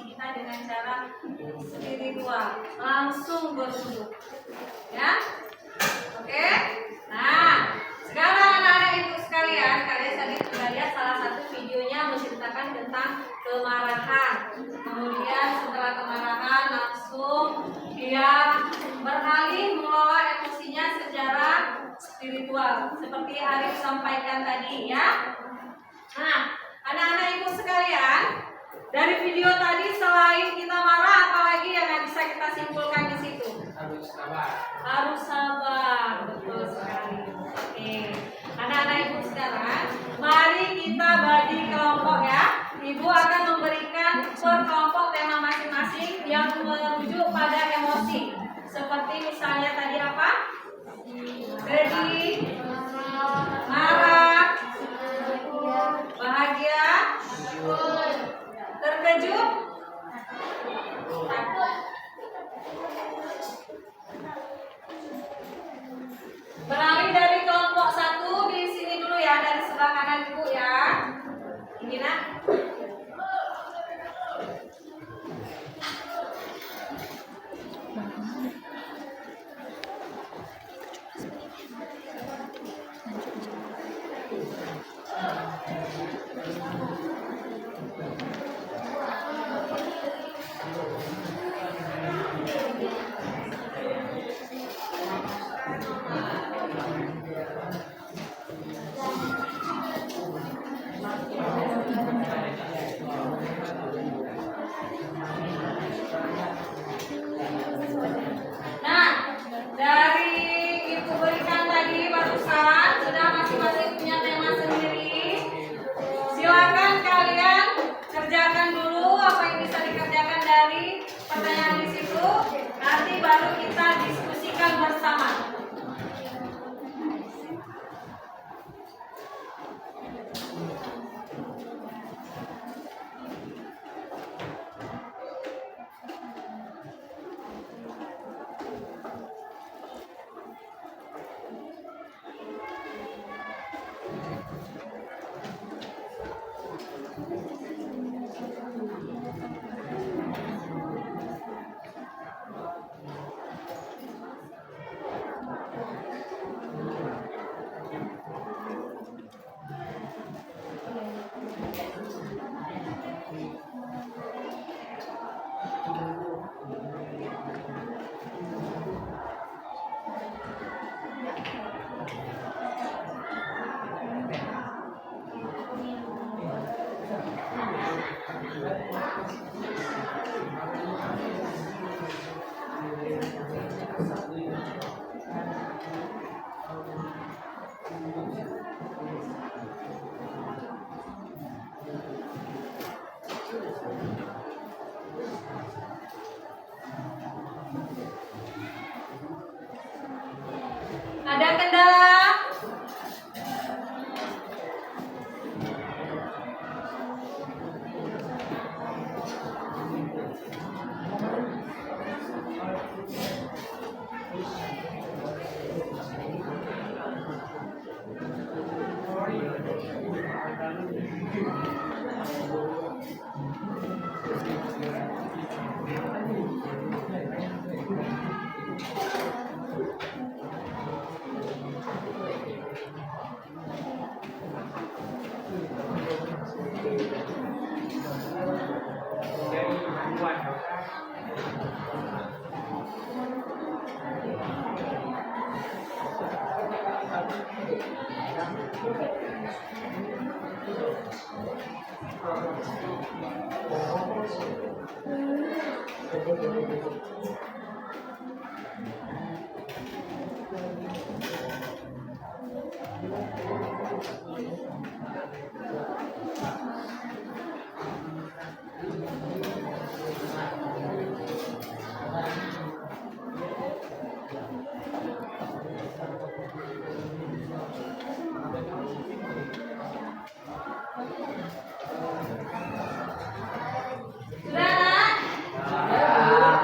kita dengan cara spiritual, langsung berwudu. Ya, oke. Nah, sekarang anak-anak ibu sekalian, kalian tadi sudah lihat salah satu videonya menceritakan tentang kemarahan. Kemudian setelah kemarahan langsung dia beralih mengelola emosinya secara spiritual, seperti Arif sampaikan tadi ya. Nah, anak-anak ibu sekalian, dari video tadi selain kita marah, apalagi yang bisa kita simpulkan di situ? Harus sabar. Harus sabar, betul sekali. Oke, anak-anak ibu sekarang, mari kita bagi kelompok ya. Ibu akan memberikan per kelompok tema masing-masing yang merujuk pada emosi. Seperti misalnya tadi apa? Sedih, marah, bahagia, terkejut, takut. Beralih dari kelompok satu di sini dulu ya, dari sebelah kanan ibu ya. Ini nak. Nah, dari ibu berikan tadi barusan sudah masing-masing punya tema sendiri. Silakan kalian kerjakan dulu apa yang bisa dikerjakan dari pertanyaan di situ. Nanti baru kita diskusikan bersama. Ada kendala?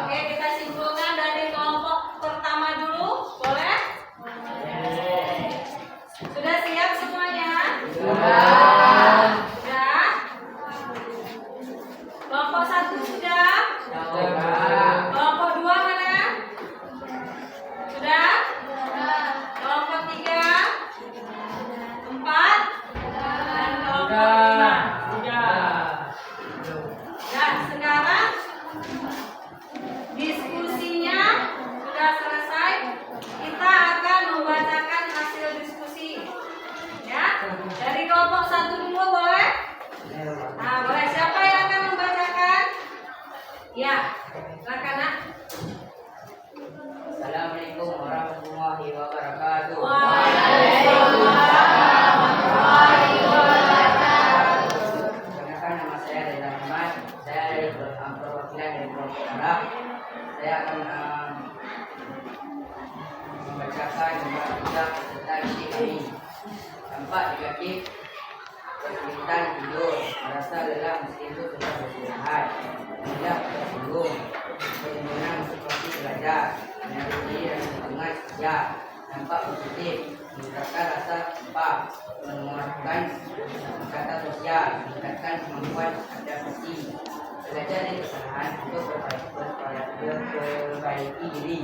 Oke, kita simpulkan. 1 sudah? Kelompok 2 mana? Sudah? Kelompok 3? 4? Dan kelompok 5? Nah, sekarang diskusinya sudah selesai. Kita akan membacakan hasil diskusi. Ya, dari kelompok 1 dulu boleh? Nah, boleh. Siapa yang akan membacakan? Ya, silakan nak. Assalamualaikum warahmatullahi wabarakatuh. Perkenalkan, nama saya Reza Ahmad. Saya dari perwakilan dari kelompok Arab. Saya akan membacakan beberapa serta isi kami. Dampak negatif kesulitan tidur, merasa lelah meskipun sudah beristirahat, tidak tersinggung, penurunan motivasi belajar, menarik diri dan hubungan kerja. Dampak positif, meningkatkan rasa empah, menguatkan kata sosial, meningkatkan kemampuan adaptasi, belajar dari kesalahan untuk memperbaiki diri.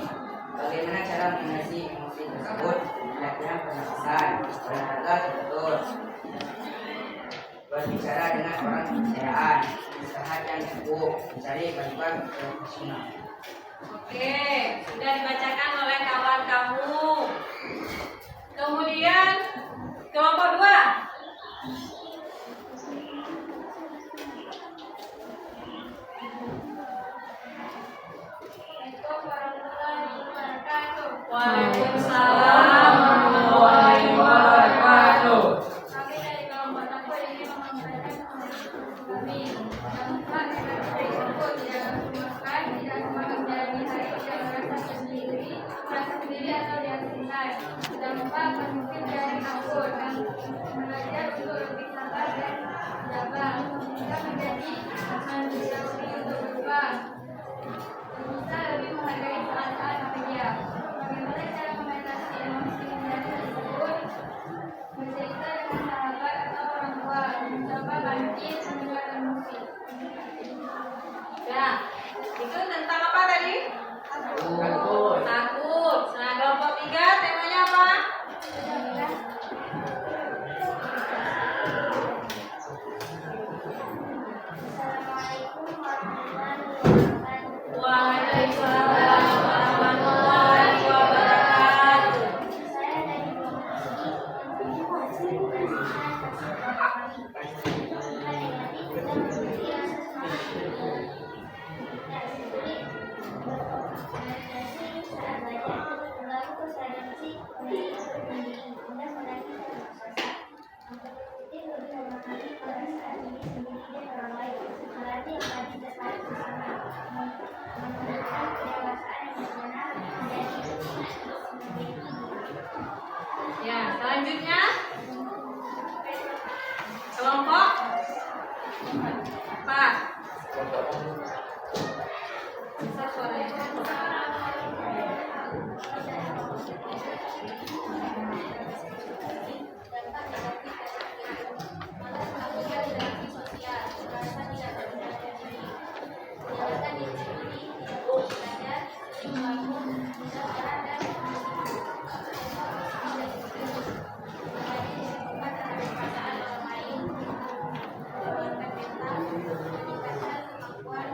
Bagaimana cara mengatasi emosi tersebut? Latihan pernapasan, olahraga teratur, berbicara dengan orang kepercayaan, istirahat yang cukup, mencari bantuan profesional. Oke, sudah dibacakan oleh kawan kamu. Kemudian kelompok 2. Waalaikumsalam warahmatullahi wabarakatuh. Kami dari kelompok 1 ini membacakan kami dampak negatif tersebut tidak makan, tidak semakin menjalani hari, tidak merasa sendiri atau diasingkan. Dampak positif dari kabur dan belajar untuk lebih sabar dan sabar. Kita menjadi manusiawi untuk berubah. Bisa lebih menghargai saat-saat bahagia. Bagaimana cara mengatasi emosi negatif tersebut? Bercerita dengan sahabat atau orang tua, mencoba bangkit meninggalkan musik. Ya, itu tentang apa tadi? Takut. Takut. Nah, kelompok 3 temanya apa? Assalamualaikum warahmatullahi wabarakatuh. Waalaikumsalam warahmatullahi wabarakatuh. Saya dari kelompok ini menginformasikan kami. Dampak negatif kita memberi rasa semangat tinggi. Tak sulit berkonsentrasi saat belajar, mengganggu konsentrasi diri mudah menagih satu proses. Dampak positif lebih memahami perasaan diri sendiri dan orang lain, melatih empati terhadap sesama, menunjukkan kedewasaan emosional menjadi memperbaiki diri. Ya, selanjutnya kelompok 4. Bisa suaranya. Dampak negatif malas melakukan interaksi sosial, merasa tidak berdaya diri, menyalahkan diri sendiri, tidak mau belajar, sering mengganggu, bisa marah dan menjadi sifat terhadap perasaan orang lain, menurunkan mental, meningkatkan kemampuan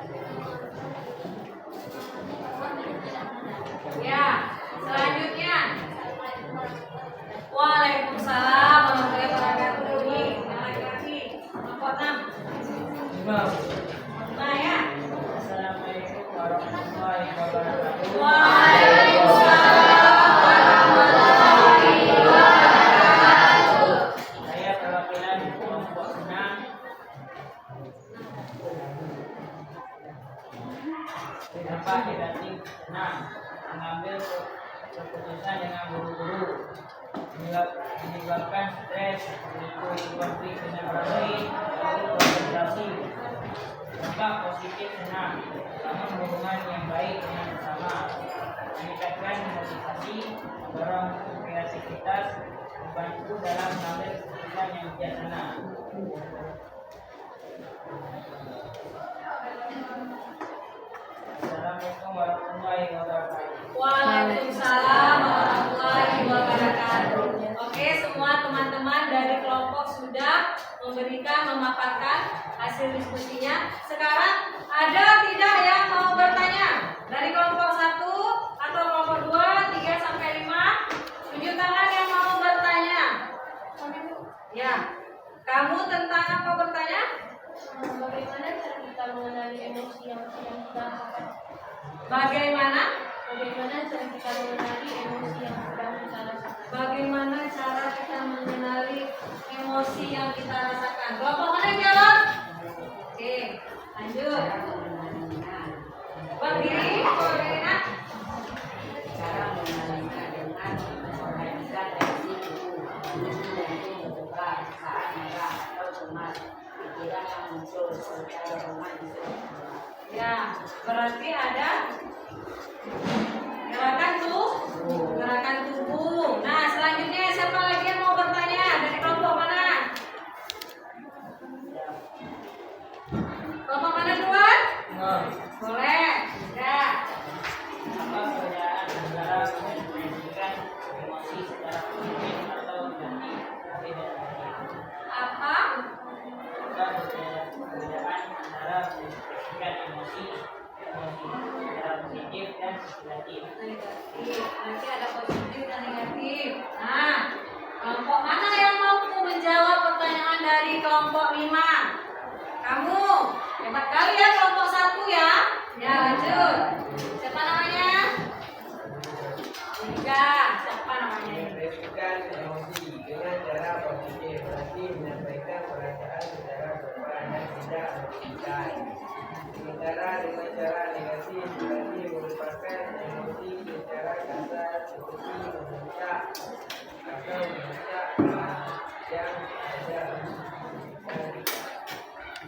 Ya, selanjutnya. Assalamualaikum warahmatullahi wabarakatuh. Waalaikumsalam warahmatullahi wabarakatuh. Ini yang laki-laki kelompok 6. Nah, ya. Assalamualaikum warahmatullahi wabarakatuh. Waalaikumsalam warahmatullahi wabarakatuh. Saya perwakilan kelompok 6. Dampak negatif 6. Mengambil keputusan dengan buru-buru, menyebabkan stres, ikut konflik dengan orang lain, lalu konsentrasi. Dampak positif 6. Bangun hubungan yang baik dengan sesama, meningkatkan motivasi, mendorong kreativitas, membantu dalam mengambil keputusan yang bijaksana. warahmatullahi wabarakatuh. Waalaikumsalam warahmatullahi wabarakatuh. Oke, semua teman-teman dari kelompok sudah memaparkan hasil diskusinya. Sekarang ada tidak yang mau bertanya? Dari kelompok 1 atau kelompok 2, 3 sampai 5? Tunjuk tangan yang mau bertanya. Ya. Kamu tentang apa bertanya? Bagaimana cara kita mengenali emosi yang sedang kita rasakan? Bagaimana? Bagaimana cara kita mengenali emosi yang sedang kita rasakan? Bagaimana cara kita mengenali emosi yang kita rasakan? Kelompok mana yang jawab? Oke, lanjut. Berdiri, berdiri nak. Cara mengenalinya dengan memperhatikan reaksi tubuh, yaitu membuka saat marah atau cemas, pikiran yang muncul serta dorongan di sekitar. Ya, berarti ada gerakan tubuh. Nah, selanjutnya siapa lagi yang mau bertanya? Dari kelompok mana? Kelompok mana duluan? Boleh. Ya. Apa perbedaan antara mengekspresikan emosi secara positif atau negatif? Apa? Apa perbedaan antara mengekspresikan emosi secara positif dan negatif? Negatif. Nanti ada positif dan negatif. Nah, kelompok mana yang mampu menjawab pertanyaan dari kelompok 5? Kamu hebat kali ya, kelompok 1 ya. Ya, lanjut. Siapa namanya? Tiga. Siapa namanya? Mengekspresikan emosi dengan cara positif, berarti menyampaikan perasaan secara sopan dan tidak merugikan. Sementara dengan cara negatif berarti merupakan emosi secara kasar seperti membentak atau mengajak yang ada.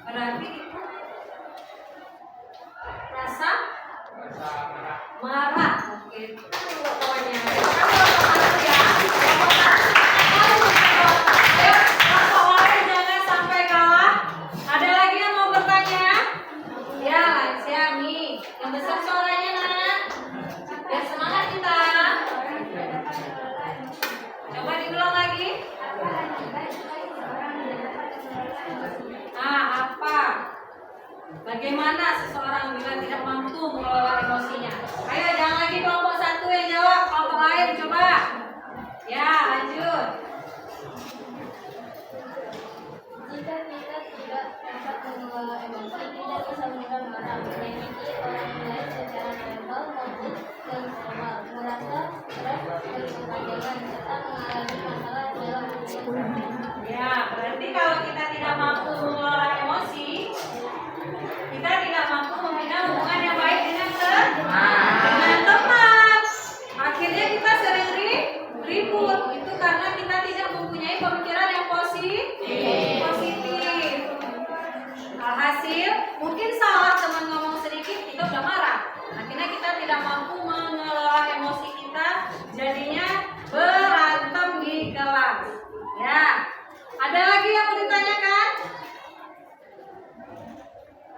Berarti itu rasa marah. Oke. Pokoknya. Jangan sampai kalah. Ada lagi yang mau bertanya? Ya, lansia nih. Yang besar suaranya nak. Biar semangat kita. Coba diulang lagi. Apa? Bagaimana seseorang bila tidak mampu mengelola emosinya? Ayo, jangan lagi kelompok 1 yang jawab, kelompok lain coba. Ya, lanjut. Jika kita tidak dapat mengelola emosi, kita bisa mudah marah, menyakiti orang lain secara verbal maupun non-verbal, merasa stres, berkepanjangan, serta mengalami masalah dalam hubungan. Ya, berarti kalau kita tidak mampu mengelola emosi, kita tidak mampu membina hubungan yang baik dengan teman. Akhirnya kita sering ribut. Itu karena kita tidak mempunyai pemikiran yang positif. Alhasil, mungkin salah teman ngomong sedikit, kita udah marah. Akhirnya kita tidak mampu mengelola emosi kita, jadinya berantem di kelas. Ya, ada lagi yang mau ditanyakan?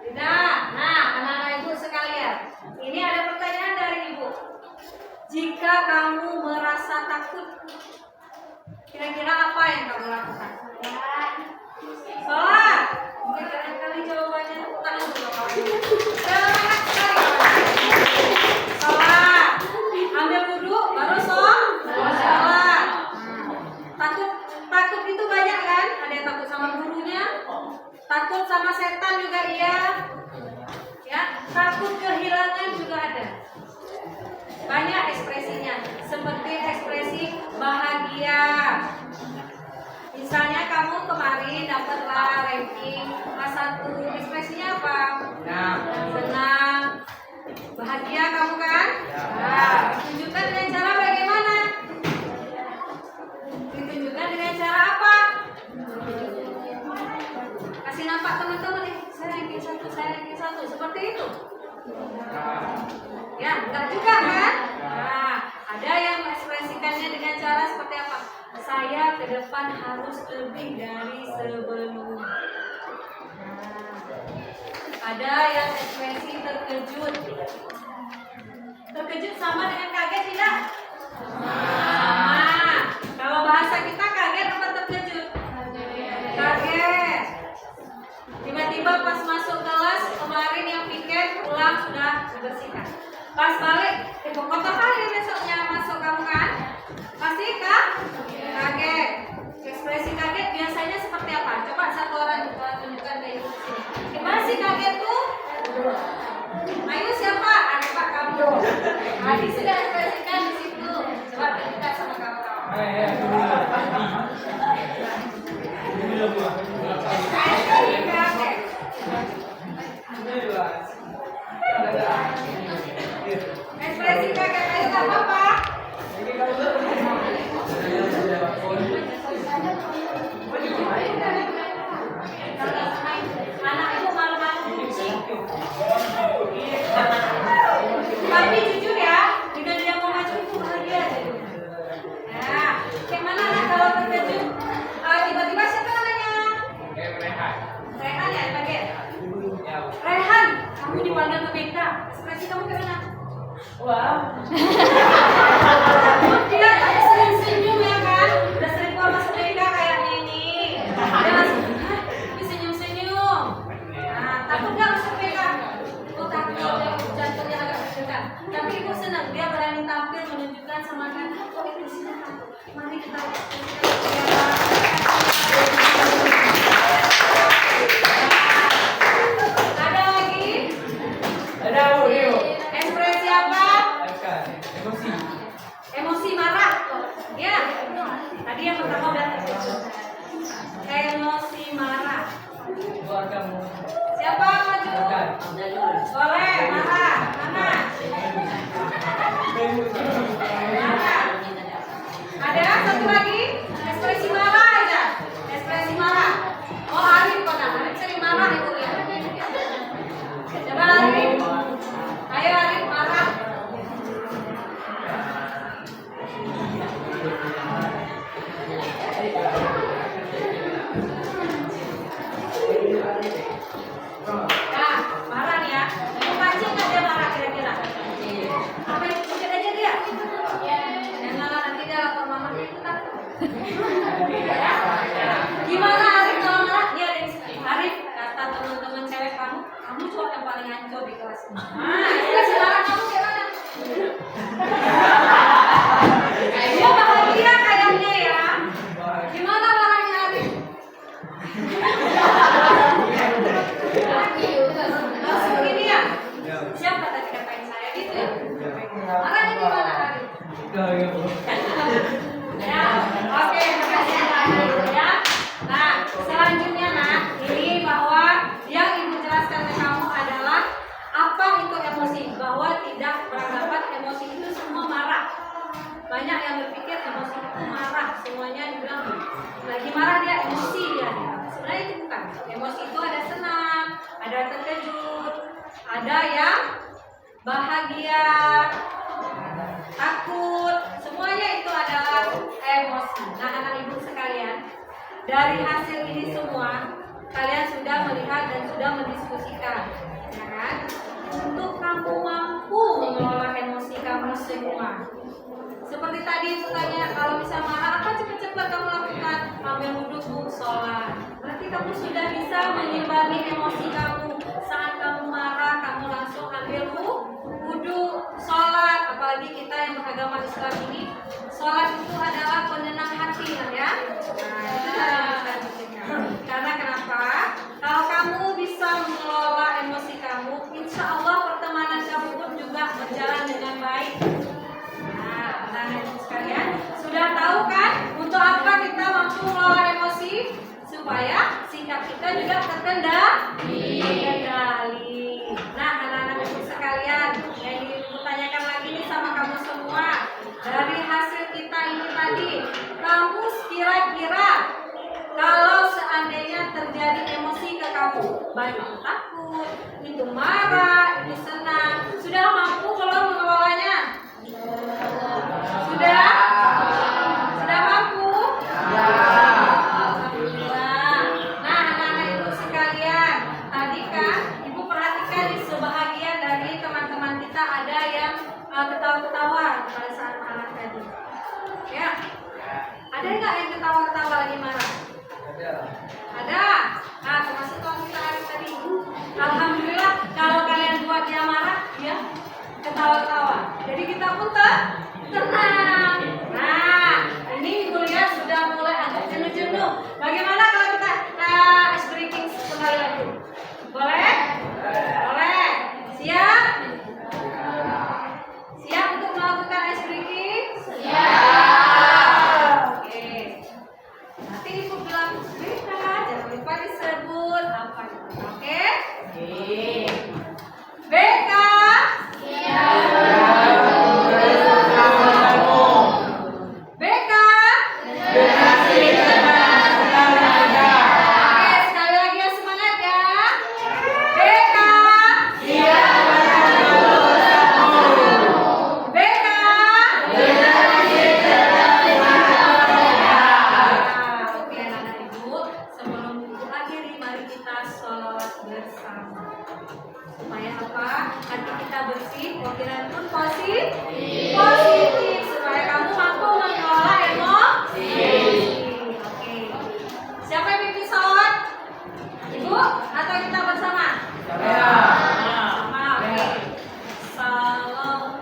Tidak. Nah, anak-anak ibu sekalian, ini ada pertanyaan dari ibu. Jika kamu merasa takut, kira-kira apa yang kamu lakukan? Sholat. Mungkin kali jawabannya tepuk tangan dulu kamu. Semangat sekali. Sholat. Ambil wudhu, baru sholat. Takut itu banyak kan? Ada yang takut sama gurunya, takut sama setan juga iya. Ya, takut kehilangan juga ada. Banyak ekspresinya, seperti ekspresi bahagia. Misalnya kamu kemarin dapatlah ranking kelas 1, ekspresinya apa? Senang. Bahagia kamu kan? Nah, tunjukkan dengan cara bagaimana? Ditunjukkan dengan cara apa? Kasih nampak teman-teman nih, saya ranking 1, seperti itu. Ya, enggak juga kan? Nah, ada yang mengekspresikannya dengan cara seperti apa? Saya ke depan harus lebih dari sebelumnya. Ada yang ekspresi terkejut. pulang sudah dibersihkan. Pas balik, kotor kali besoknya masuk kamu kan? Pasti kan? Kaget. Ekspresi kaget biasanya seperti apa? Coba satu orang tunjukkan ke ibu sini. Gimana sih kaget tuh? Ayo siapa? Ada Pak kamu. Adi sudah ekspresikan di situ. Coba tunjukkan sama kamu-kamu. Ekspresi kaget. Ekspresi kaget ayo nggak apa-apa. Anak itu malu-malu kucing. Tapi jujur ya, dengan dia mau maju itu bahagia jadi. Nah, kayak mana anak kalau terkejut tiba-tiba siapa namanya? Rehan ya, bagian. Rehan, kamu dipanggil ke BK. Ekspresi kamu gimana? Wow. Dia sering senyum ya kan? Udah sering keluar masuk BK kayaknya ini. Dia langsung, ini senyum-senyum. Nah, takut nggak masuk BK? Oh takut, jantungnya agak berdetak. Tapi ibu senang dia berani tampil menunjukkan sama kan. Oh itu silakan. Mari kita ada lagi? Ada Leo. Ekspresi apa? Emosi. Emosi marah. Ya. Tadi yang pertama udah terkejut. Emosi marah. Keluargamu. Siapa maju? Boleh, marah. Mana? Marah. Ada satu lagi? Ekspresi marah aja. Ekspresi marah. Oh, Arif kok nah. Arif sering marah itu ya. Coba Arif. Ayo Arif marah. Nah, marah nih ya. Mau pancing nggak dia marah kira-kira? Apa yang ikut aja dia? Jangan lah nanti dia lapor mama itu takut. Gimana Arif kalau marah? Dia ada di sini. Arif kata teman-teman cewek kamu, kamu cowok yang paling hancur di kelas. Nah, ekspresi marah kamu gimana? Dia bahagia kayaknya ya. Gimana marahnya Arif? Langsung gini ya? Siapa tadi katain saya gitu ya? Marahnya gimana Arif? Ya, oke, makasih ya. Nah, selanjutnya nak, ini bahwa yang ibu jelaskan ke kamu adalah apa itu emosi, bahwa tidak beranggapan emosi itu semua marah. Banyak yang berpikir emosi itu marah, semuanya dibilang lagi marah dia emosi dia. Sebenarnya itu bukan. Emosi itu ada senang, ada terkejut, ada yang bahagia, takut, semuanya itu adalah emosi. Nah, anak ibu sekalian, dari hasil ini semua kalian sudah melihat dan sudah mendiskusikan, ya kan? Untuk kamu mampu mengelola emosi kamu semua. Seperti tadi itu tanya, kalau bisa marah apa cepat-cepat kamu lakukan? Ambil wudhu, sholat. Berarti kamu sudah bisa mengimbangi emosi kamu. Saat kamu marah, kamu langsung ambil wudhu, sholat. Apalagi kita yang beragama Islam ini, sholat itu adalah penenang hati, ya. Nah, itu yang kita pikirkan. Karena kenapa? Kalau kamu bisa mengelola emosi kamu, insya Allah pertemanan kamu pun juga berjalan dengan baik. Anak-anak sekalian sudah tahu kan untuk apa kita mampu mengelola emosi supaya sikap kita juga terkendali. Nah, anak-anak sekalian, yang ditanyakan lagi nih sama kamu semua, dari hasil kita ini tadi, kamu kira-kira kalau seandainya terjadi emosi ke kamu, baik itu takut, itu marah, itu senang, sudah mampu belum mengelolanya? Sudah? Sudah mampu? Alhamdulillah. Nah, anak-anak ibu sekalian, tadi kan ibu perhatikan di sebahagian dari teman-teman kita ada yang ketawa-ketawa pada saat anak tadi. Ya? Ada nggak yang ketawa-ketawa lagi marah? Ada. Nah, termasuk kalau kita hari tadi. Alhamdulillah, kalau kalian buat dia marah, apa? Hati kita bersih, pikiran pun positif supaya kamu mampu mengelola emosi. Oke. Siapa yang pimpin salawat? Ibu atau kita bersama? Sama. Oke. Salam.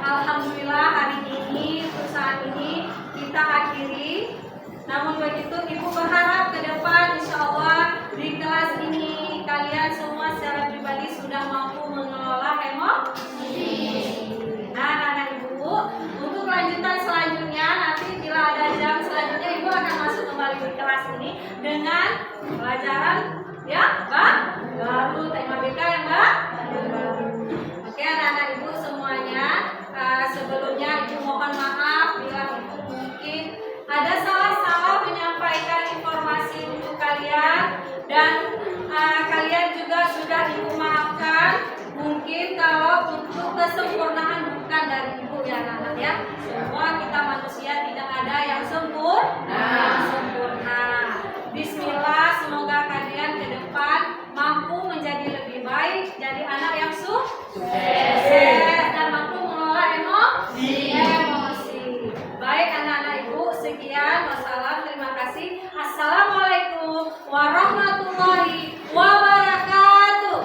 Alhamdulillah hari ini perusahaan ini kita akhiri. Namun begitu Ibu berharap ke depan insya Allah di kelas ini kalian semua secara pribadi sudah mampu mengelola emosi. Nah anak-anak Ibu, untuk lanjutan selanjutnya nanti bila ada jam selanjutnya Ibu akan masuk kembali di kelas ini dengan pelajaran ya baru tema BK yang baru. Oke anak-anak Ibu semuanya, sebelumnya Ibu mohon maaf bila Ibu mungkin ada salah-salah menyampaikan informasi untuk kalian dan kalian juga sudah Ibu maafkan. Mungkin kalau untuk kesempurnaan bukan dari Ibu ya anak-anak ya. Semua kita manusia tidak ada yang sempurna. Bismillah, semoga kalian ke depan mampu menjadi lebih baik, jadi anak yang sukses dan mampu mengelola emosi. Baik anak-anak Ibu, sekian. Wassalam, terima kasih. Assalamualaikum warahmatullahi wabarakatuh.